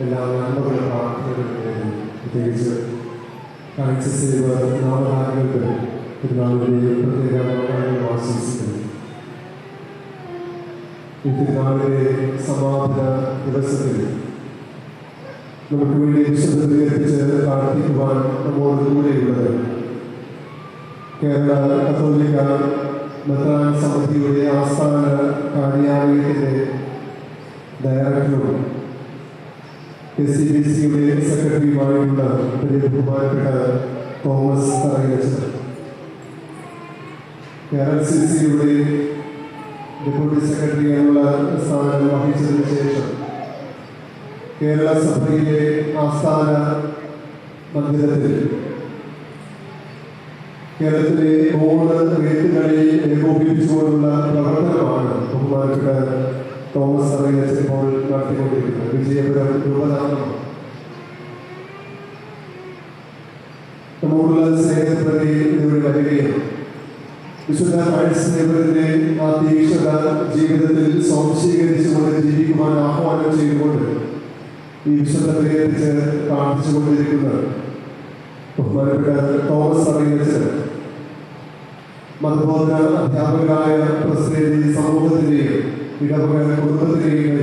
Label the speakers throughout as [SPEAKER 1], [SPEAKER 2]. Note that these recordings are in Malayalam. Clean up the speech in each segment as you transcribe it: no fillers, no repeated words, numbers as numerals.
[SPEAKER 1] എല്ലാ നന്മകളും പ്രാർത്ഥനകളും പ്രത്യേകിച്ച് കാഴ്ച സേവ നാമധാരികൾക്ക് തിരുനാളിലെ പ്രത്യേക മംഗളങ്ങൾ ആശംസിക്കുന്നു. ഈ തിരുനാളിലെ സമാപന ദിവസത്തിൽ നമുക്ക് വേണ്ടി വിശുദ്ധീകരിച്ച് പ്രാർത്ഥിക്കുവാൻ നമ്മോട് കൂടെയുള്ളത് കേരള കത്തോലിക്ക മെത്രാൻ സമിതിയുടെ ആസ്ഥാന കാര്യാലയത്തിൻ്റെ ഡയറക്ടറും SCBCയുടെ സെക്രട്ടറിയുമായുള്ള ബഹുമാനപ്പെട്ട തോമസ് തറയിലച്ചൻ, KRCCയുടെ ഡെപ്യൂട്ടി സെക്രട്ടറി എന്നുള്ള സ്ഥാനം വഹിച്ചതിന് ശേഷം കേരള സഭയിലെ ആസ്ഥാന മന്ദിരത്തിൽ കേരളത്തിലെ 3 റേറ്റുകളെ ഏകോപിപ്പിച്ചുകൊണ്ടുള്ള പ്രവർത്തനമാണ് ബഹുമാനപ്പെട്ട തോമസ് തറയിലച്ചൻ ഇപ്പോൾ നടത്തിക്കൊണ്ടിരിക്കുന്നത്. വിജയപുരം രൂപതാംഗം നമ്മോടുള്ള സ്നേഹപ്രതി ഇതുവരെ വരികയും വിശുദ്ധ ക്രൈസ്തവരുടെ ആ തീക്ഷണ ജീവിതത്തിൽ സ്വാംശീകരിച്ചുകൊണ്ട് ജീവിക്കുവാൻ ആഹ്വാനം ചെയ്തുകൊണ്ട് ഈ വിശുദ്ധ പ്രിയപ്പിച്ച് പ്രാർത്ഥിച്ചുകൊണ്ടിരിക്കുന്ന ബഹുമാനപ്പെട്ട തോമസ് തറയിലച്ചൻ മതബോധന അധ്യാപകരായ പ്രസിദ്ധി സമൂഹത്തിൻ്റെയും ഇടവക കുടുംബത്തിൻ്റെയും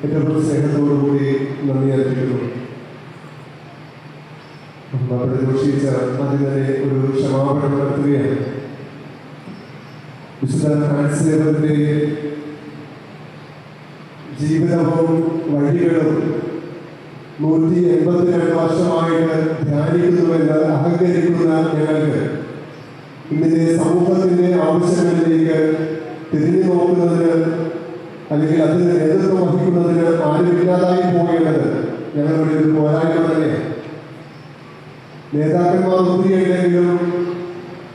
[SPEAKER 1] ഏറ്റവും സ്നേഹത്തോടുകൂടി നന്ദി അറിയിക്കുന്നു. പ്രതിഘോഷിച്ച അതിനെ ഒരു ക്ഷമാപണം നടത്തുകയാണ്. വിശുദ്ധ ഫ്രാൻസിന്റെ ജീവിതവും വഴികളും 182 വർഷമായിട്ട് ധ്യാനിക്കുന്നുവെന്ന് അഹങ്കരിക്കുന്ന ഞങ്ങൾക്ക് ഇന്നത്തെ സമൂഹത്തിന്റെ ആവശ്യങ്ങളിലേക്ക് തിരിഞ്ഞു നോക്കുന്നതിന് അല്ലെങ്കിൽ അതിന് നേതൃത്വം വഹിക്കുന്നതിന് ആരുമില്ലാതായി പോകേണ്ടത് ഞങ്ങളുടെ ഒരു പോരായ്മ തന്നെയാണ്. നേതാക്കന്മാർ ഒത്തിരിയുണ്ടെങ്കിലും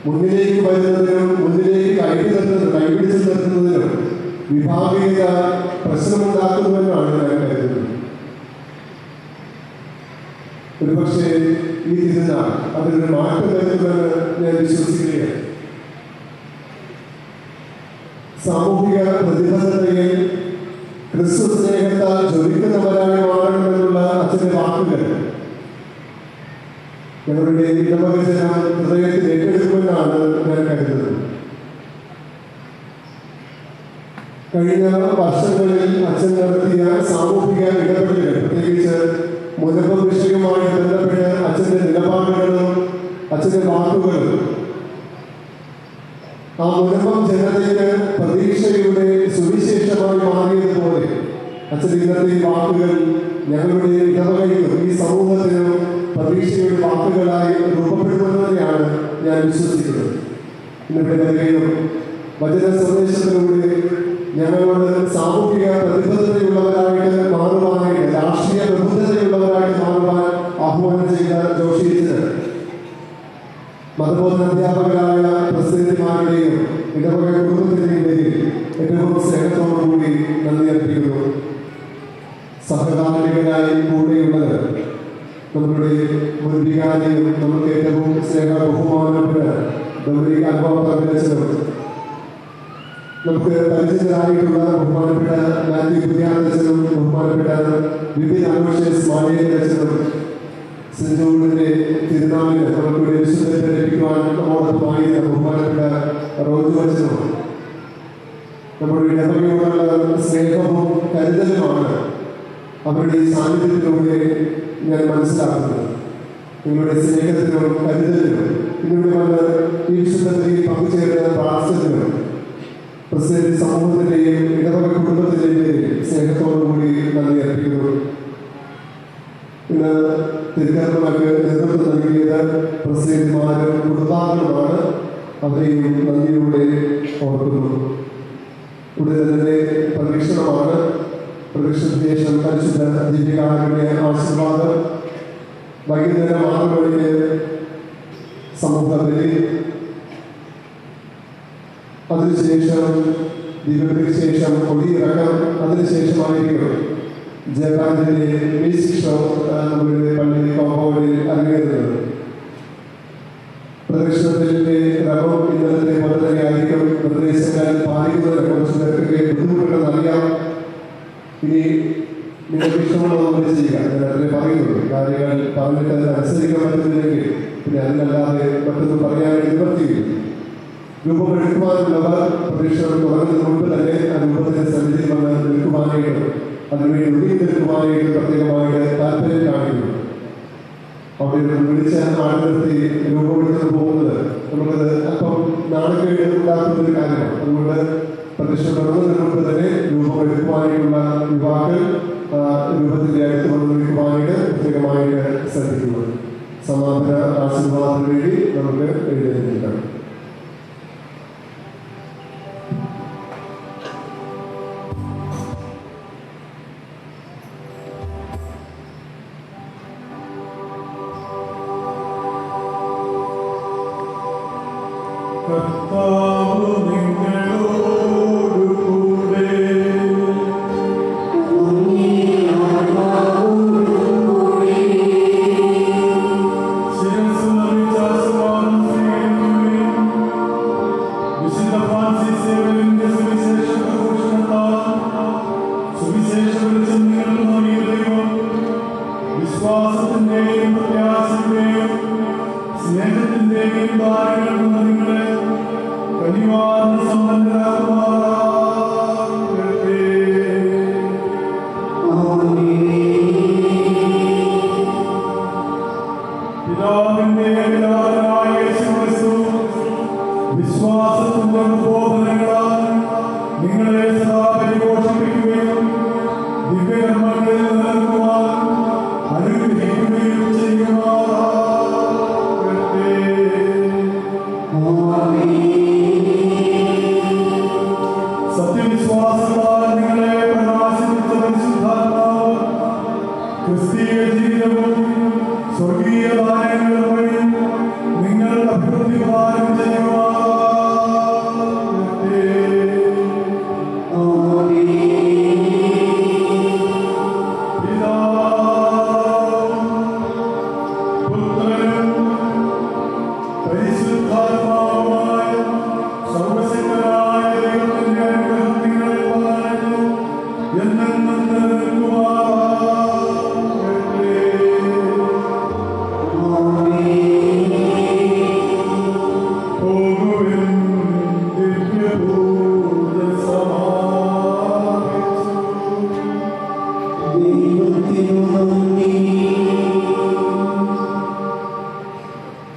[SPEAKER 1] മുന്നിലേക്ക് വരുന്നതിനും മുന്നിലേക്ക് കൈപിടിച്ചു നിർത്തുന്നതിനും വിഭാഗീയത പ്രശ്നമുണ്ടാക്കുന്നുവെന്നാണ് ഞാൻ കരുതുന്നത്. ഒരുപക്ഷെ ഈ തിരുനാൾ അതിനൊരു മാറ്റം വരുത്തുമെന്ന് ഞാൻ വിശ്വസിക്കുകയാണ്. സാമൂഹിക പ്രതിബദ്ധതയിൽ ക്രിസ്തു സ്നേഹത്താൽ ജ്വലിക്കുന്നവരായി മാറണമെന്നുള്ള അച്ഛന്റെ വാക്കുകൾ ഞങ്ങളുടെ ഇടവകജനം ഹൃദയത്തിൽ ഏറ്റെടുക്കുമെന്നാണ് ഞാൻ കരുതുന്നത്. കഴിഞ്ഞ വർഷങ്ങളിൽ അച്ഛൻ നടത്തിയ സാമൂഹിക ഇടപെടലുകൾ, പ്രത്യേകിച്ച് മുനമ്പ് വിഷയവുമായി ബന്ധപ്പെട്ട് അച്ഛന്റെ നിലപാടുകളും അച്ഛന്റെ വാക്കുകളും ആ മുനമ്പം ജനതയ്ക്ക് പ്രതീക്ഷയുടെ സുവിശേഷമായി മാറിയതുപോലെ അച്ഛൻ ഇന്നത്തെ വാക്കുകൾ ഞങ്ങളുടെ ഇടവകയിലും ഈ സമൂഹത്തിനും പ്രതീക്ഷയുടെ വാക്കുകളായി രൂപപ്പെടുമെന്നതിനെയാണ് ഞാൻ വിശ്വസിക്കുന്നത്. ഇന്നത്തെ നിലയിലും വചന സന്ദേശത്തിലൂടെ ഞങ്ങളോട് സാമൂഹിക പ്രതിബദ്ധതയുള്ളവരായിട്ട് മാറുവാനായിട്ട്, രാഷ്ട്രീയ പ്രബുദ്ധതയുള്ളവരായിട്ട് മാറുവാൻ ആഹ്വാനം ചെയ്ത ജോഷിച്ചത് മതബോധന അധ്യാപകരായ പ്രസിദ്ധന്മാരുടെയും ഇടവക കുടുംബത്തിന്റെയും പേരിൽ ഏറ്റവും സ്നേഹത്തോടുകൂടി നന്ദി അർപ്പിക്കുന്നു. സഹകാരികളായി കൂടെയുള്ളത് നമ്മുടെ മുൻവികാരിയും നമുക്ക് ഏറ്റവും സ്നേഹ ബഹുമാനപ്പെട്ട ഡൊമിനിക് അൽവാച്ചനും, നമുക്ക് പരിചിതരായിട്ടുള്ള ബഹുമാനപ്പെട്ട മാത്യു പുതിയാച്ചനും, ബഹുമാനപ്പെട്ട വിപിൻ അലോഷ്യസ് മാലിയച്ചനും, സെന്റ് തിരുനാളിന് നമുക്കിവിടെ വിശുദ്ധത്തെ ലഭിക്കുവാൻ നമ്മോടൊപ്പമായി ബഹുമാനപ്പെട്ട റോജു അച്ഛനും, നമ്മുടെ ഇടവക അങ്ങയോടുള്ള സ്നേഹവും കരുതലുമാണ് അവരുടെ ഈ സാന്നിധ്യത്തിലൂടെ ഞാൻ മനസ്സിലാക്കുന്നത്. നിങ്ങളുടെ സ്നേഹത്തിനും കരുതലിനും ഇതിലൂടെ വന്ന് ഈ വിശുദ്ധതയിൽ പങ്കുചേർന്ന് പ്രാർത്ഥിച്ചതിനും പ്രസിഡന്റ് സമൂഹത്തിൻ്റെയും ഇടവക കുടുംബത്തിൻ്റെയും സ്നേഹത്തോടുകൂടി നന്ദി അർപ്പിക്കുന്നു. ഇന്ന് തിരുക്കർമ്മങ്ങൾക്ക് നേതൃത്വം നൽകിയത് പ്രസിഡന്റുമാരും കുടുംബാംഗങ്ങളുമാണ്. അവരെയും നന്ദിയോടെ ഓർക്കുന്നു. ഉടനെ തന്നെ പ്രദക്ഷിണമാണ്. പ്രദക്ഷിണത്തിന് ശേഷം പരിശുദ്ധ ദിവ്യകാരുണ്യ ആശീർവാദം, വൈകുന്നേരം 6 മണിക്ക് സമൂഹബലി, അതിനുശേഷം ദീപത്തിന് ശേഷം കൊടിയിറക്കം, അതിനുശേഷമായിരിക്കും ജയകാന്തിൻ്റെ മ്യൂസിക് ഷോ നമ്മുടെ പള്ളി കോമ്പൗണ്ടിൽ അരങ്ങേറുന്നത്. പ്രദക്ഷിണത്തിൻ്റെ ക്രമം ഇന്നലത്തെ പോലെ തന്നെയായിരിക്കും. നിർദ്ദേശങ്ങൾ പാലിക്കുന്നതിന് കുറച്ച് പേർക്കൊക്കെ ബുദ്ധിമുട്ടുണ്ടെന്നറിയാം. ഇനി നിങ്ങൾക്ക് ഇഷ്ടമുള്ളതൊന്നും ചെയ്യുക. ഞാൻ അതിനെ പറയുന്നത് കാര്യങ്ങൾ പറഞ്ഞിട്ട് അത് അനുസരിക്കാൻ പറ്റുന്നില്ലെങ്കിൽ പിന്നെ അതിനല്ലാതെ മറ്റൊന്നും പറയാൻ നിവർത്തിയില്ല. രൂപമെടുക്കുവാനുള്ളവർ പ്രതീക്ഷകൾ തുടങ്ങുന്നതിന് മുമ്പ് തന്നെ ആ രൂപത്തിന്റെ സന്നിധിയിൽ വന്ന് നിൽക്കുവാനായിട്ട്, അതിനുവേണ്ടി ഒതുങ്ങി നിൽക്കുവാനായിട്ട് പ്രത്യേകമായിട്ട് താല്പര്യം കാണിക്കുന്നു. അവിടെ വിളിച്ച് ആട് നിർത്തി രൂപമെടുത്ത് പോകുന്നത് നമുക്കത് അല്പം നാണക്കേട് ഉണ്ടാക്കുന്ന ഒരു കാര്യമാണ്. അതുകൊണ്ട് പ്രതിഷ്ഠ തുടങ്ങുന്നതിന് മുമ്പ് തന്നെ രൂപമെടുക്കുവാനായിട്ടുള്ള യുവാക്കൾ രൂപത്തിന്റെ അടുത്ത് വന്ന് നിൽക്കുവാനായിട്ട് പ്രത്യേകമായിട്ട് ശ്രദ്ധിക്കുന്നു. സമാപന ആശീർവാദത്തിന് വേണ്ടി നമുക്ക് എഴുന്നേൽക്കാം.
[SPEAKER 2] സർവശക്തനായ ദൈവത്തിന്റെ അനുഗ്രഹം നിങ്ങളെ പാലിച്ചു എന്നെന്നും